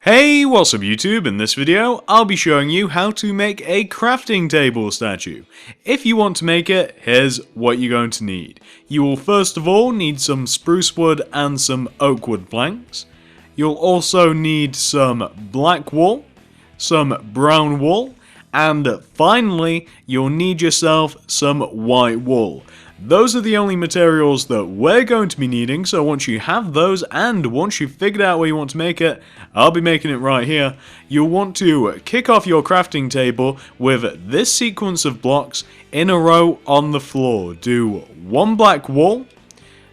Hey, what's up YouTube? In this video, I'll be showing you how to make a crafting table statue. If you want to make it, here's what you're going to need. You will first of all need some spruce wood and some oak wood planks. You'll also need some black wool, some brown wool, and finally, you'll need yourself some white wool. Those are the only materials that we're going to be needing, so once you have those and once you've figured out where you want to make it, I'll be making it right here, you'll want to kick off your crafting table with this sequence of blocks in a row on the floor. Do 1 black wool,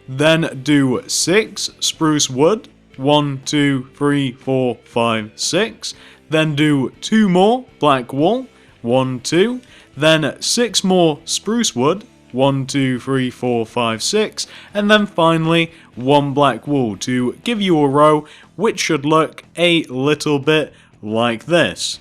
then do 6 spruce wood, 1, 2, 3, 4, 5, 6, then do 2 more black wool, 1, 2, then 6 more spruce wood, 1, 2, 3, 4, 5, 6, and then finally 1 black wool to give you a row which should look a little bit like this.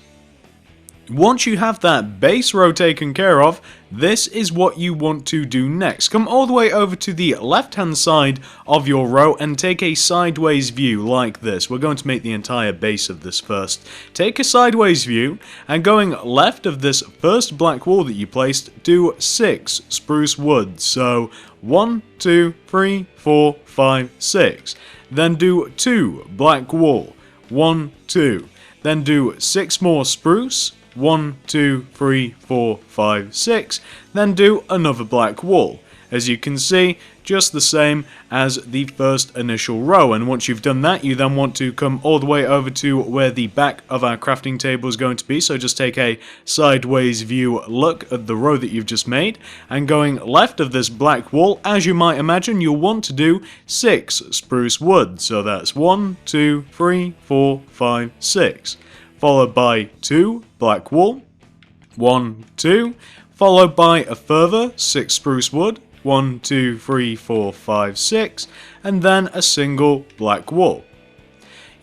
Once you have that base row taken care of, this is what you want to do next. Come all the way over to the left hand side of your row and take a sideways view like this. We're going to make the entire base of this first. Take a sideways view and going left of this first black wool that you placed, do 6 spruce wood. So 1, 2, 3, 4, 5, 6. Then do 2 black wool. 1, 2. Then do 6 more spruce. 1, 2, 3, 4, 5, 6, then do another black wool. As you can see, just the same as the first initial row, and once you've done that, you then want to come all the way over to where the back of our crafting table is going to be, so just take a sideways view look at the row that you've just made, and going left of this black wool, as you might imagine, you'll want to do 6 spruce wood, so that's 1, 2, 3, 4, 5, 6. Followed by 2 black wool, 1, 2, followed by a further 6 spruce wood, 1, 2, 3, 4, 5, 6, and then a single black wool.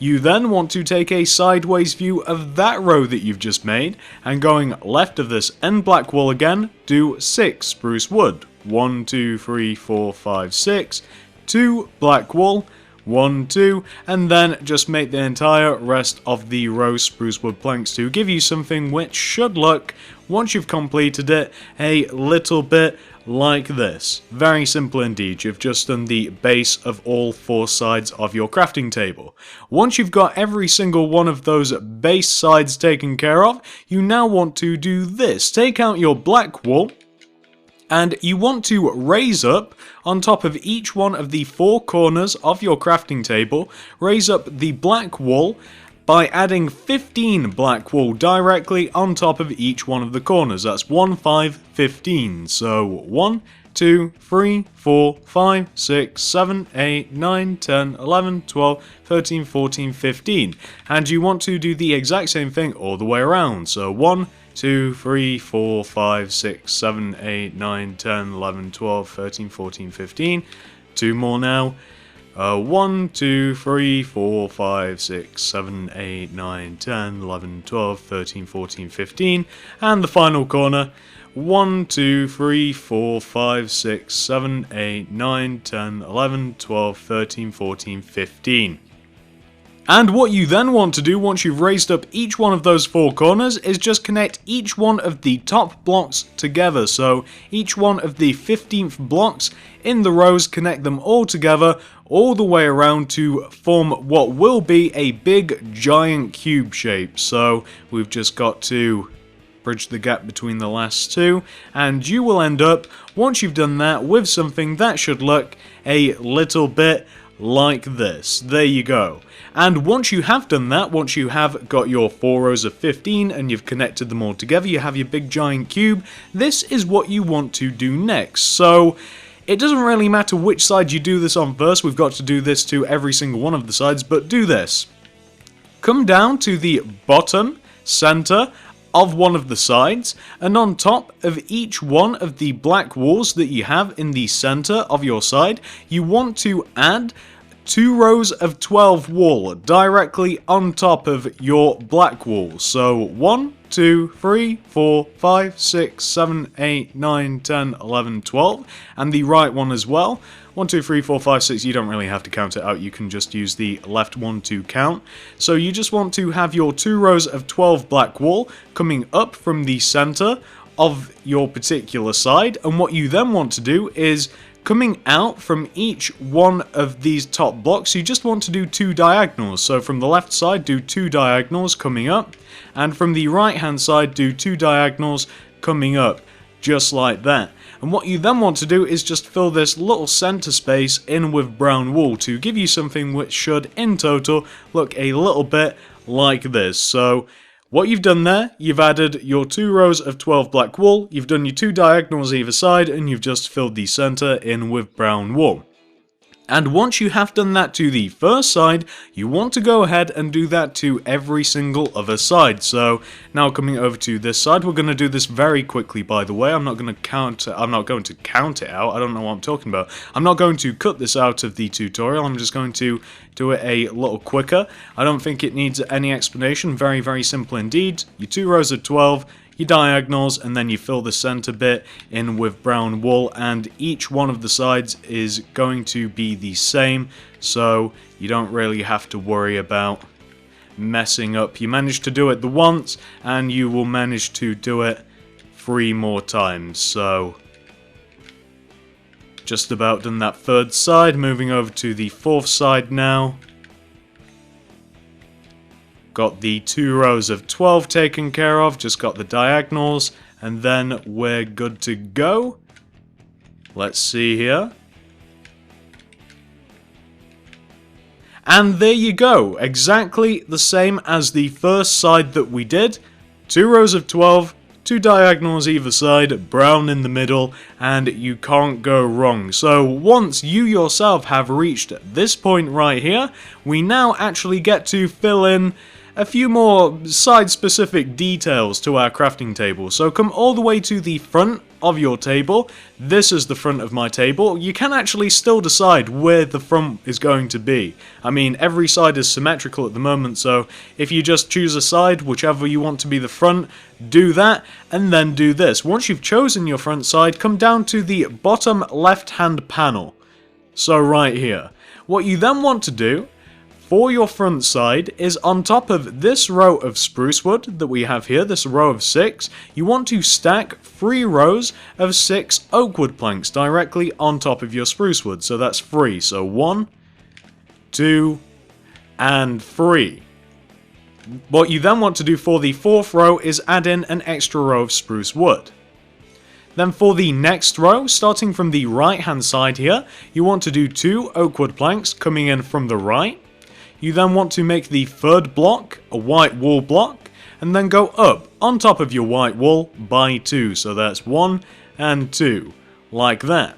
You then want to take a sideways view of that row that you've just made, and going left of this end black wool again, do 6 spruce wood, 1, 2, 3, 4, 5, 6, 2 black wool, 1, 2, and then just make the entire rest of the row spruce wood planks to give you something which should look, once you've completed it, a little bit like this. Very simple indeed. You've just done the base of all 4 sides of your crafting table. Once you've got every single one of those base sides taken care of, you now want to do this. Take out your black wool, and you want to raise up on top of each one of the 4 corners of your crafting table, raise up the black wool by adding 15 black wool directly on top of each one of the corners. That's 1, 5, 15. So 1, 2, 3, 4, 5, 6, 7, 8, 9, 10, 11, 12, 13, 14, 15. And you want to do the exact same thing all the way around. So 1, 2, 3, 4, 5, 6, 7, 8, 9, 10, 11, 12, 13, 14, 15. 2 more now. 1, 2, 3, 4, 5, 6, 7, 8, 9, 10, 11, 12, 13, 14, 15. And the final corner. 1, 2, 3, 4, 5, 6, 7, 8, 9, 10, 11, 12, 13, 14, 15. And what you then want to do once you've raised up each one of those 4 corners is just connect each one of the top blocks together. So each one of the 15th blocks in the rows, connect them all together all the way around to form what will be a big giant cube shape. So we've just got to bridge the gap between the last 2, and you will end up, once you've done that, with something that should look a little bit like this. There you go. And once you have done that, once you have got your 4 rows of 15 and you've connected them all together, you have your big giant cube, this is what you want to do next. So it doesn't really matter which side you do this on first, we've got to do this to every single one of the sides, but do this. Come down to the bottom center of one of the sides, and on top of each one of the black walls that you have in the center of your side, you want to add 2 rows of 12 wool directly on top of your black wool. So 1, 2, 3, 4, 5, 6, 7, 8, 9, 10, 11, 12, and the right one as well. 1, 2, 3, 4, 5, 6, you don't really have to count it out, you can just use the left one to count. So you just want to have your 2 rows of 12 black wool coming up from the center of your particular side, and what you then want to do is coming out from each one of these top blocks, you just want to do 2 diagonals. So from the left side, do 2 diagonals coming up, and from the right hand side, do 2 diagonals coming up, just like that. And what you then want to do is just fill this little center space in with brown wool to give you something which should, in total, look a little bit like this. So what you've done there, you've added your 2 rows of 12 black wool, you've done your 2 diagonals either side, and you've just filled the center in with brown wool. And once you have done that to the first side, you want to go ahead and do that to every single other side. So now coming over to this side, we're going to do this very quickly, by the way. I'm not going to count it out. I don't know what I'm talking about. I'm not going to cut this out of the tutorial. I'm just going to do it a little quicker. I don't think it needs any explanation. Very, very simple indeed. Your 2 rows of 12, your diagonals, and then you fill the center bit in with brown wool, and each one of the sides is going to be the same, so you don't really have to worry about messing up. You managed to do it the once, and you will manage to do it 3 more times. So just about done that third side. Moving over to the fourth side now. Got the 2 rows of 12 taken care of, just got the diagonals, and then we're good to go. Let's see here. And there you go, exactly the same as the first side that we did. 2 rows of 12, 2 diagonals either side, brown in the middle, and you can't go wrong. So once you yourself have reached this point right here, we now actually get to fill in a few more side-specific details to our crafting table. So come all the way to the front of your table. This is the front of my table. You can actually still decide where the front is going to be. I mean, every side is symmetrical at the moment, so if you just choose a side, whichever you want to be the front, do that, and then do this. Once you've chosen your front side, come down to the bottom left-hand panel. So right here. What you then want to do for your front side is on top of this row of spruce wood that we have here, this row of 6, you want to stack 3 rows of 6 oak wood planks directly on top of your spruce wood. So that's 3. So 1, 2, and 3. What you then want to do for the 4th row is add in an extra row of spruce wood. Then for the next row, starting from the right hand side here, you want to do 2 oak wood planks coming in from the right. You then want to make the 3rd block a white wool block, and then go up on top of your white wool by 2. So that's 1 and 2, like that.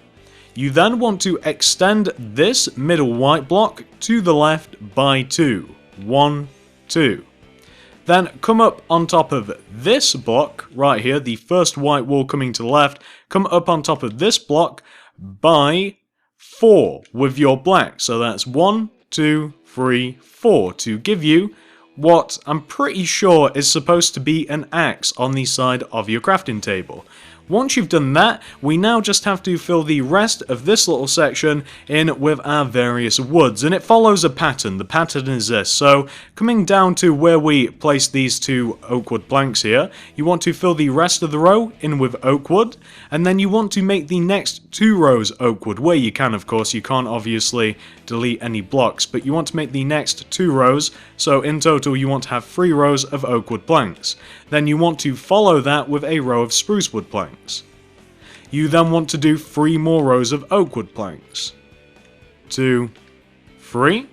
You then want to extend this middle white block to the left by 2. 1, 2. Then come up on top of this block right here, the first white wool coming to the left, come up on top of this block by 4 with your black. So that's 1, 2, 3, 4 to give you what I'm pretty sure is supposed to be an axe on the side of your crafting table. Once you've done that, we now just have to fill the rest of this little section in with our various woods, and it follows a pattern. The pattern is this. So coming down to where we place these 2 oak wood planks here, you want to fill the rest of the row in with oak wood, and then you want to make the next 2 rows oak wood, where you can, of course. You can't obviously delete any blocks, but you want to make the next 2 rows, so in total you want to have 3 rows of oak wood planks. Then you want to follow that with a row of spruce wood planks. You then want to do 3 more rows of oak wood planks. 2, 3.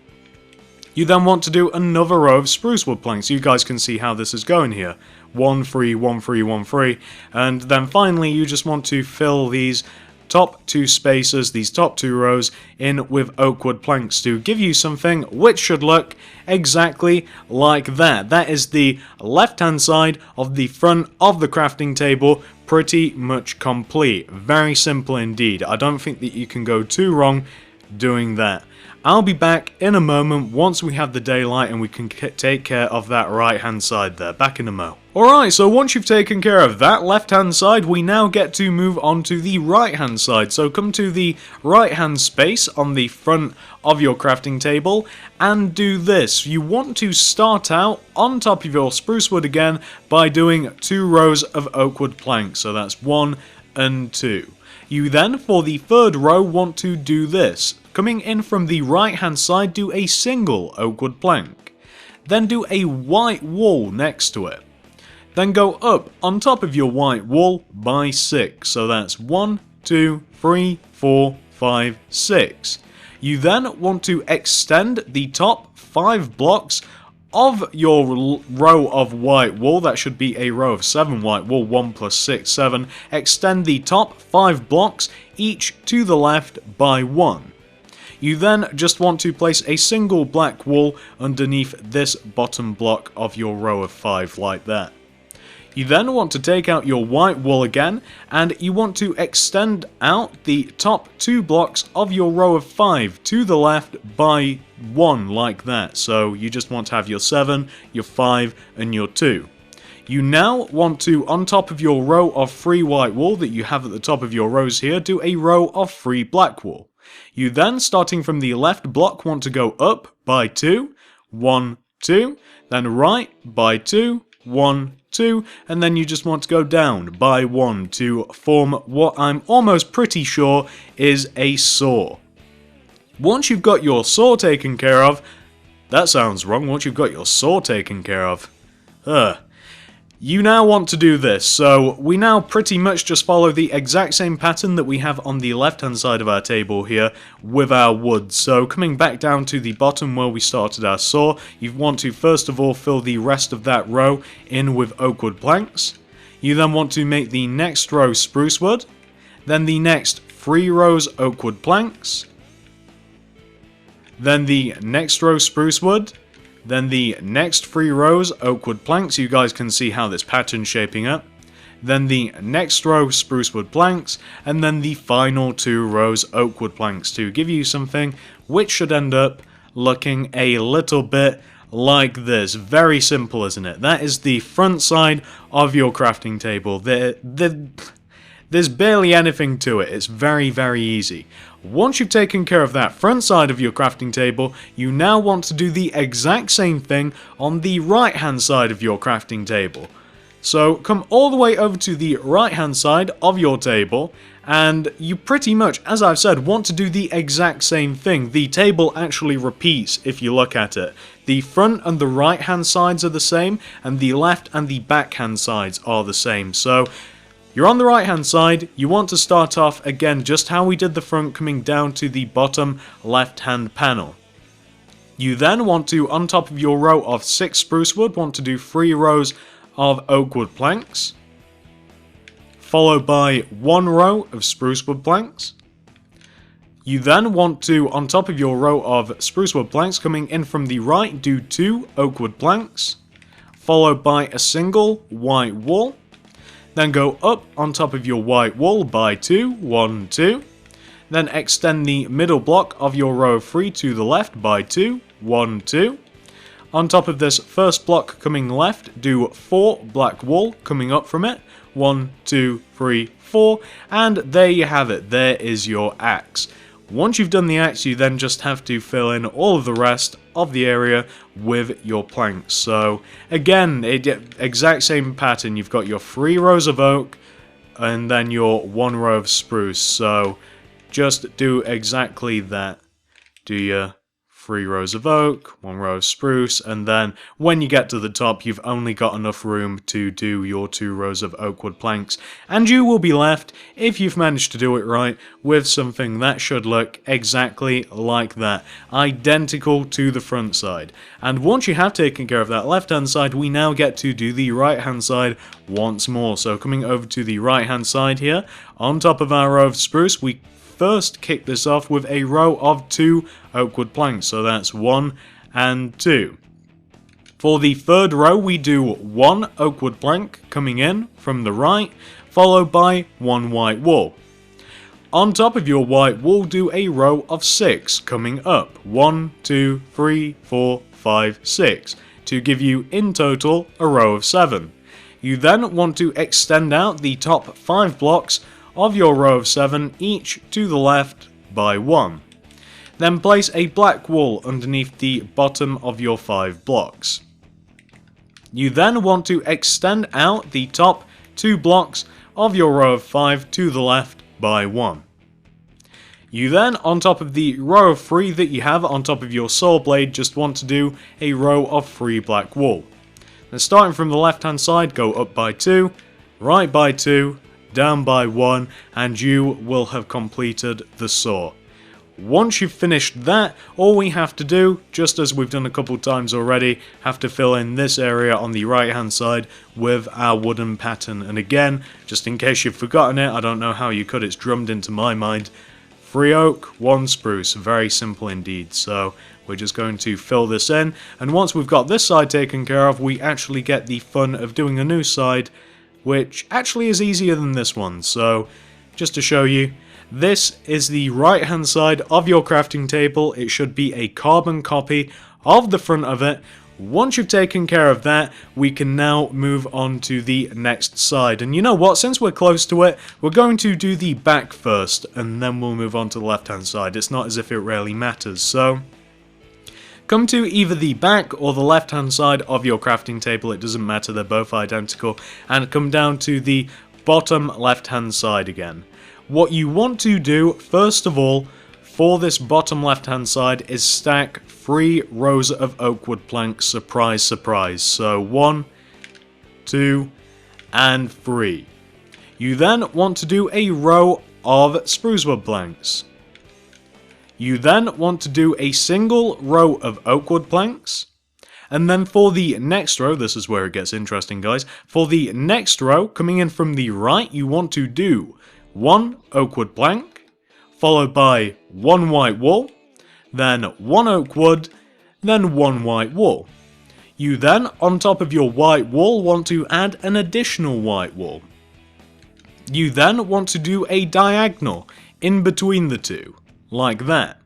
You then want to do another row of spruce wood planks. You guys can see how this is going here. 1, 3, 1, 3, 1, 3. And then finally you just want to fill these top 2 spaces, these top 2 rows, in with oak wood planks to give you something which should look exactly like that. That is the left hand side of the front of the crafting table, pretty much complete. Very simple indeed. I don't think that you can go too wrong doing that. I'll be back in a moment once we have the daylight and we can take care of that right hand side there. Back in a mo. Alright, so once you've taken care of that left hand side, we now get to move on to the right hand side. So come to the right hand space on the front of your crafting table and do this. You want to start out on top of your spruce wood again by doing 2 rows of oak wood planks. So that's 1 and 2. You then, for the third row, want to do this. Coming in from the right hand side, do a single oak wood plank. Then do a white wall next to it. Then go up on top of your white wall by 6. So that's 1, 2, 3, 4, 5, 6. You then want to extend the top 5 blocks of your row of white wool. That should be a row of 7 white wool, 1 plus 6, 7. Extend the top 5 blocks, each to the left by 1. You then just want to place a single black wool underneath this bottom block of your row of 5 like that. You then want to take out your white wool again, and you want to extend out the top 2 blocks of your row of 5 to the left by 1 like that. So you just want to have your 7, your 5 and your 2. You now want to, on top of your row of 3 white wool that you have at the top of your rows here, do a row of 3 black wool. You then, starting from the left block, want to go up by 2, 1, 2, then right by 2, 1, 2, and then you just want to go down by 1 to form what I'm almost pretty sure is a saw. Once you've got your saw taken care of, that sounds wrong, once you've got your saw taken care of, you now want to do this. So we now pretty much just follow the exact same pattern that we have on the left hand side of our table here with our wood. So coming back down to the bottom where we started our saw, you want to first of all fill the rest of that row in with oak wood planks. You then want to make the next row spruce wood, then the next 3 rows oak wood planks, then the next row spruce wood, then the next 3 rows oak wood planks. You guys can see how this pattern's shaping up. Then the next row spruce wood planks, and then the final 2 rows oak wood planks to give you something which should end up looking a little bit like this. Very simple, isn't it? That is the front side of your crafting table. There's barely anything to it. It's very, very easy. Once you've taken care of that front side of your crafting table, you now want to do the exact same thing on the right hand side of your crafting table. So come all the way over to the right hand side of your table, and you pretty much, as I've said, want to do the exact same thing. The table actually repeats if you look at it. The front and the right hand sides are the same, and the left and the back hand sides are the same. So you're on the right hand side, you want to start off again just how we did the front, coming down to the bottom left hand panel. You then want to, on top of your row of 6 spruce wood, want to do 3 rows of oak wood planks, followed by 1 row of spruce wood planks. You then want to, on top of your row of spruce wood planks, coming in from the right, do 2 oak wood planks, followed by a single white wool. Then go up on top of your white wool by 2, 1, 2. Then extend the middle block of your row of 3 to the left by 2, 1, 2. On top of this first block coming left, do 4 black wool coming up from it. 1, 2, 3, 4. And there you have it. There is your axe. Once you've done the axe, you then just have to fill in all of the rest of the area with your planks. So again, exact same pattern. You've got your 3 rows of oak and then your 1 row of spruce. So just do exactly that. Do your 3 rows of oak, 1 row of spruce, and then when you get to the top, you've only got enough room to do your 2 rows of oak wood planks, and you will be left, if you've managed to do it right, with something that should look exactly like that, identical to the front side. And once you have taken care of that left hand side, we now get to do the right hand side once more. So coming over to the right hand side here, on top of our row of spruce, we first kick this off with a row of 2 oak wood planks, so that's 1 and 2. For the third row, we do 1 oak wood plank coming in from the right, followed by 1 white wool. On top of your white wool, do a row of 6 coming up. 1, 2, 3, 4, 5, 6 to give you in total a row of 7. You then want to extend out the top 5 blocks of your row of 7 each to the left by 1. Then place a black wool underneath the bottom of your 5 blocks. You then want to extend out the top 2 blocks of your row of 5 to the left by 1. You then, on top of the row of 3 that you have on top of your saw blade, just want to do a row of 3 black wool. Then starting from the left hand side, go up by 2, right by 2, down by 1, and you will have completed the saw. Once you've finished that, all we have to do, just as we've done a couple times already, have to fill in this area on the right hand side with our wooden pattern. And again, just in case you've forgotten it, I don't know how you could, it's drummed into my mind. 3 oak, 1 spruce, very simple indeed. So we're just going to fill this in, and once we've got this side taken care of, we actually get the fun of doing a new side, which actually is easier than this one. So just to show you, this is the right hand side of your crafting table. It should be a carbon copy of the front of it. Once you've taken care of that, we can now move on to the next side. And you know what, since we're close to it, we're going to do the back first, and then we'll move on to the left hand side. It's not as if it really matters. So come to either the back or the left hand side of your crafting table, it doesn't matter, they're both identical, and come down to the bottom left hand side again. What you want to do, first of all, for this bottom left hand side is stack 3 rows of oak wood planks, surprise surprise. So 1, 2, and 3. You then want to do a row of spruce wood planks. You then want to do a single row of oak wood planks. And then for the next row, this is where it gets interesting guys, for the next row, coming in from the right, you want to do 1 oak wood plank, followed by 1 white wool, then 1 oak wood, then 1 white wool. You then, on top of your white wool, want to add an additional white wool. You then want to do a diagonal in between the two, like that.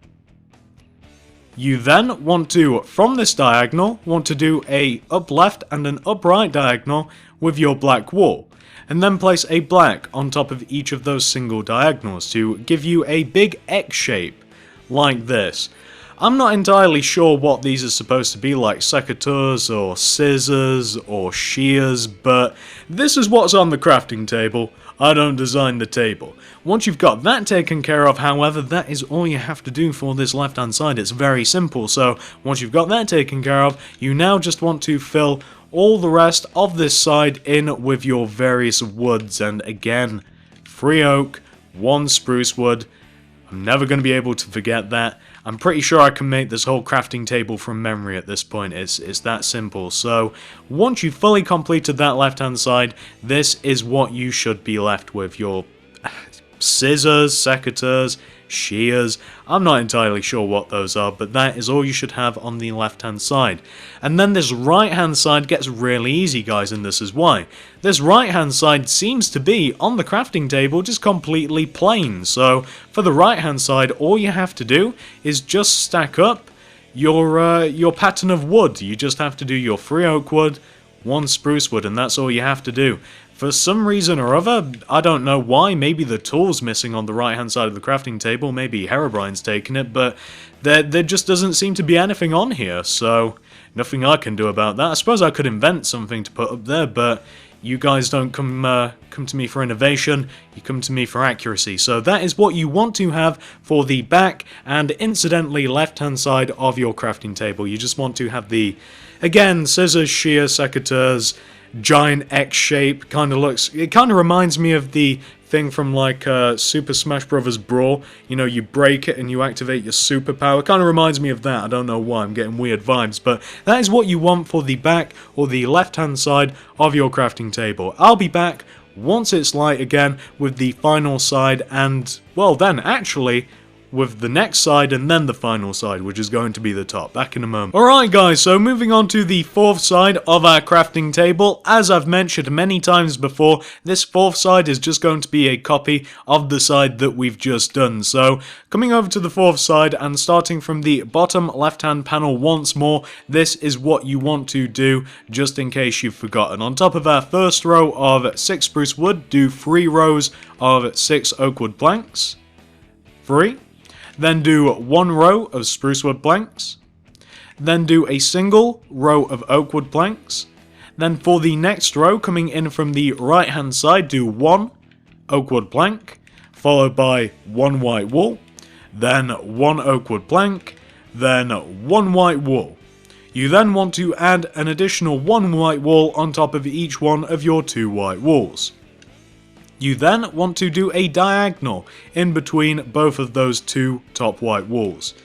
You then want to, from this diagonal, want to do a up left and an up right diagonal with your black wool, and then place a black on top of each of those single diagonals to give you a big X shape, like this. I'm not entirely sure what these are supposed to be, like secateurs or scissors or shears, but this is what's on the crafting table. I don't design the table. Once you've got that taken care of, however, that is all you have to do for this left hand side. It's very simple. So once you've got that taken care of, you now just want to fill all the rest of this side in with your various woods. And again, 3 oak, 1 spruce wood. I'm never going to be able to forget that. I'm pretty sure I can make this whole crafting table from memory at this point. It's that simple. So once you've fully completed that left hand side, this is what you should be left with. Your scissors, secateurs, shears, I'm not entirely sure what those are, but that is all you should have on the left hand side. And then this right hand side gets really easy guys, and this is why. This right hand side seems to be, on the crafting table, just completely plain. So for the right hand side, all you have to do is just stack up your pattern of wood. You just have to do your 3 oak wood, 1 spruce wood, and that's all you have to do. For some reason or other, I don't know why, maybe the tool's missing on the right hand side of the crafting table, maybe Herobrine's taken it, but there just doesn't seem to be anything on here, so nothing I can do about that. I suppose I could invent something to put up there, but you guys don't come to me for innovation, you come to me for accuracy. So that is what you want to have for the back and incidentally left hand side of your crafting table. You just want to have the, again, scissors, shear, secateurs, giant X shape. It kind of reminds me of the thing from like Super Smash Bros. Brawl. You know, you break it and you activate your superpower. Kind of reminds me of that. I don't know why, I'm getting weird vibes, but that is what you want for the back or the left hand side of your crafting table. I'll be back once it's light again with the final side, and well then actually with the next side and then the final side, which is going to be the top. Back in a moment. Alright guys, so moving on to the fourth side of our crafting table. As I've mentioned many times before, this fourth side is just going to be a copy of the side that we've just done. So coming over to the fourth side and starting from the bottom left hand panel once more, this is what you want to do just in case you've forgotten. On top of our first row of 6 spruce wood, do 3 rows of 6 oak wood planks. 3. Then do 1 row of spruce wood planks. Then do a single row of oak wood planks. Then for the next row, coming in from the right hand side, do 1 oak wood plank, followed by 1 white wool, then 1 oak wood plank, then 1 white wool. You then want to add an additional 1 white wool on top of each one of your 2 white wools. You then want to do a diagonal in between both of those 2 top white wools.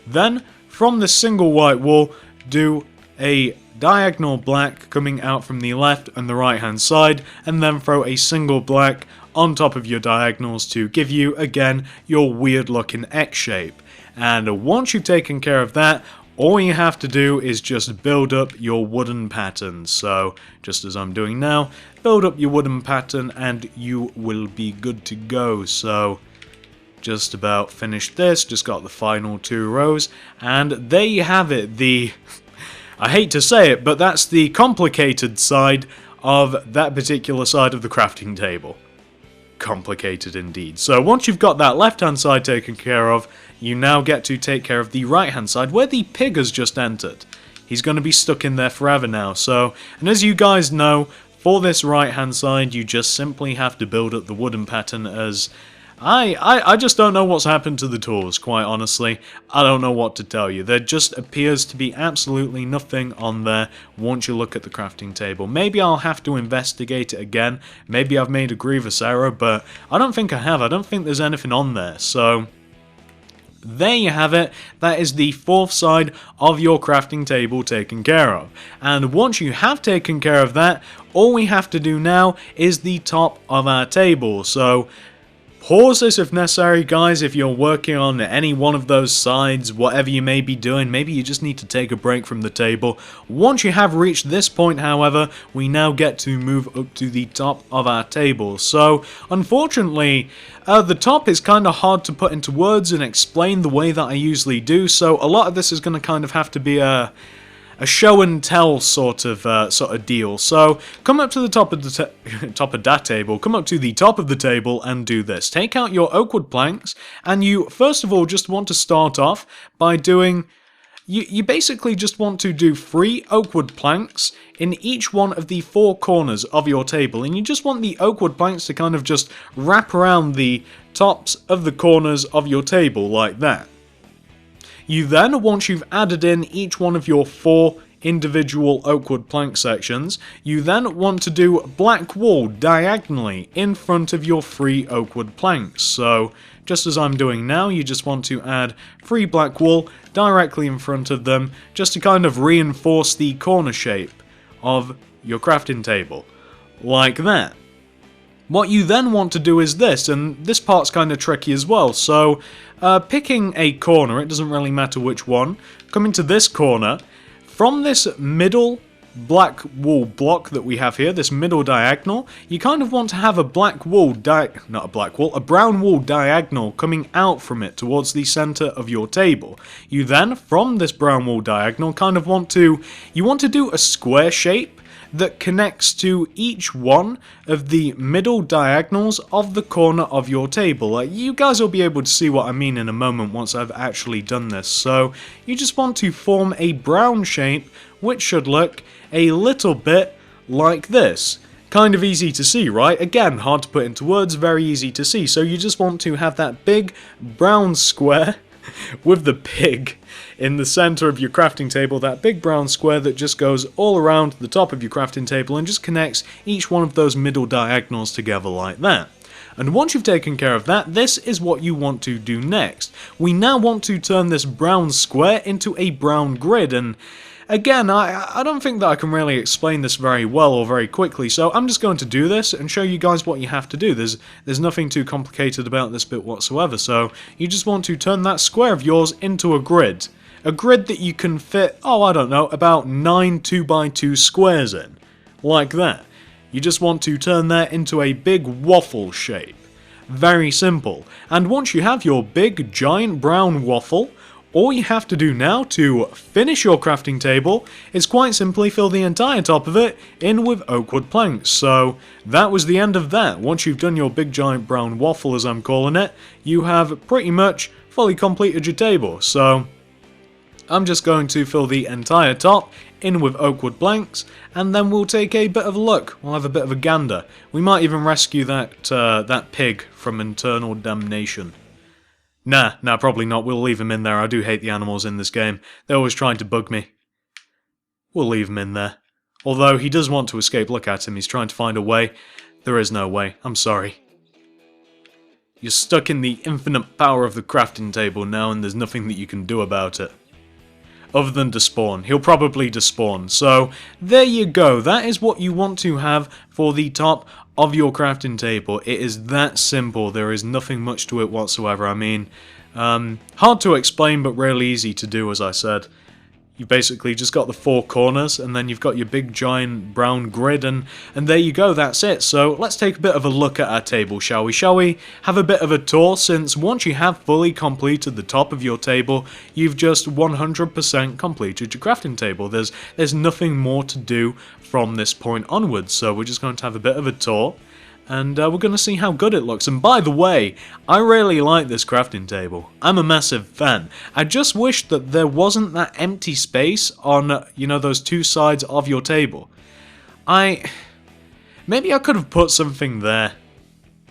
Then, from the single white wool, do a diagonal black coming out from the left and the right hand side, and then throw a single black on top of your diagonals to give you, again, your weird looking X shape. And once you've taken care of that, all you have to do is just build up your wooden pattern. So, just as I'm doing now, build up your wooden pattern and you will be good to go. So, just about finished this, just got the final 2 rows, and there you have it. I hate to say it, but that's the complicated side of that particular side of the crafting table. Complicated indeed. So once you've got that left hand side taken care of, you now get to take care of the right hand side where the pig has just entered. He's going to be stuck in there forever now. So, and as you guys know, for this right hand side you just simply have to build up the wooden pattern as I just don't know what's happened to the tools, quite honestly. I don't know what to tell you. There just appears to be absolutely nothing on there once you look at the crafting table. Maybe I'll have to investigate it again. Maybe I've made a grievous error, but I don't think I have. I don't think there's anything on there. So, there you have it. That is the fourth side of your crafting table taken care of. And once you have taken care of that, all we have to do now is the top of our table. So, pause this if necessary, guys, if you're working on any one of those sides, whatever you may be doing. Maybe you just need to take a break from the table. Once you have reached this point, however, we now get to move up to the top of our table. So, unfortunately, the top is kind of hard to put into words and explain the way that I usually do, so a lot of this is going to kind of have to be a show and tell sort of deal. So come up to the top of the table. Come up to the top of the table and do this. Take out your oak wood planks, and you first of all just want to start off by doing. You basically just want to do 3 oak wood planks in each one of the 4 corners of your table, and you just want the oak wood planks to kind of just wrap around the tops of the corners of your table like that. You then, once you've added in each one of your 4 individual oak wood plank sections, you then want to do black wool diagonally in front of your 3 oak wood planks. So, just as I'm doing now, you just want to add 3 black wool directly in front of them, just to kind of reinforce the corner shape of your crafting table, like that. What you then want to do is this, and this part's kind of tricky as well. So, picking a corner, it doesn't really matter which one, coming to this corner, from this middle black wool block that we have here, this middle diagonal, you kind of want to have a black wool, a brown wool diagonal coming out from it towards the center of your table. You then, from this brown wool diagonal, kind of want to do a square shape that connects to each one of the middle diagonals of the corner of your table. You guys will be able to see what I mean in a moment once I've actually done this. So you just want to form a brown shape which should look a little bit like this. Kind of easy to see, right? Again, hard to put into words, very easy to see. So you just want to have that big brown square with the pig in the center of your crafting table, that big brown square that just goes all around the top of your crafting table and just connects each one of those middle diagonals together like that. And once you've taken care of that, this is what you want to do next. We now want to turn this brown square into a brown grid, and Again, I don't think that I can really explain this very well or very quickly, so I'm just going to do this and show you guys what you have to do. There's nothing too complicated about this bit whatsoever, so you just want to turn that square of yours into a grid. A grid that you can fit, oh I don't know, about 9 2x2 squares in. Like that. You just want to turn that into a big waffle shape. Very simple. And once you have your big giant brown waffle, all you have to do now to finish your crafting table is quite simply fill the entire top of it in with oak wood planks. So that was the end of that. Once you've done your big giant brown waffle, as I'm calling it, you have pretty much fully completed your table. So I'm just going to fill the entire top in with oak wood planks, and then we'll take a bit of a look. We'll have a bit of a gander. We might even rescue that pig from eternal damnation. Nah, probably not. We'll leave him in there. I do hate the animals in this game. They're always trying to bug me. We'll leave him in there. Although he does want to escape. Look at him. He's trying to find a way. There is no way. I'm sorry. You're stuck in the infinite power of the crafting table now, and there's nothing that you can do about it. Other than despawn. He'll probably despawn. So, there you go. That is what you want to have for the top of your crafting table. It is that simple. There is nothing much to it whatsoever. I mean, hard to explain, but really easy to do, as I said. You've basically just got the four corners, and then you've got your big giant brown grid, and there you go, that's it. So let's take a bit of a look at our table, shall we? Shall we have a bit of a tour, since once you have fully completed the top of your table, you've just 100% completed your crafting table. There's nothing more to do from this point onwards, so we're just going to have a bit of a tour. And we're going to see how good it looks. And by the way, I really like this crafting table. I'm a massive fan. I just wish that there wasn't that empty space on, you know, those two sides of your table. Maybe I could have put something there.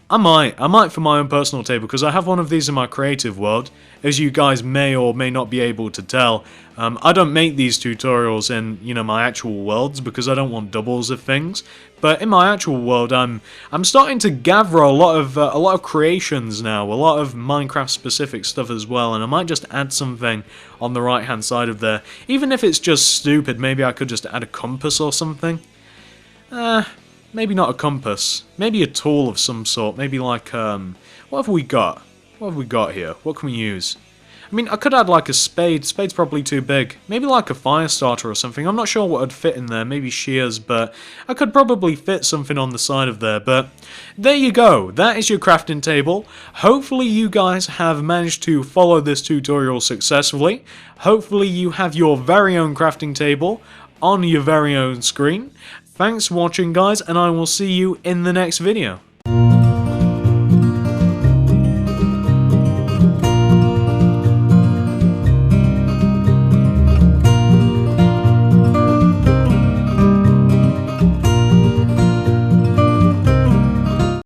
I might for my own personal table, because I have one of these in my creative world. As you guys may or may not be able to tell, I don't make these tutorials in, you know, my actual worlds, because I don't want doubles of things. But in my actual world, I'm starting to gather a lot of creations now, a lot of Minecraft specific stuff as well, and I might just add something on the right hand side of there. Even if it's just stupid, maybe I could just add a compass or something. Maybe not a compass. Maybe a tool of some sort. Maybe like, what have we got? What have we got here? What can we use? I mean, I could add like a spade. Spade's probably too big. Maybe like a fire starter or something. I'm not sure what would fit in there. Maybe shears, but I could probably fit something on the side of there. But there you go. That is your crafting table. Hopefully you guys have managed to follow this tutorial successfully. Hopefully you have your very own crafting table on your very own screen. Thanks for watching, guys, and I will see you in the next video.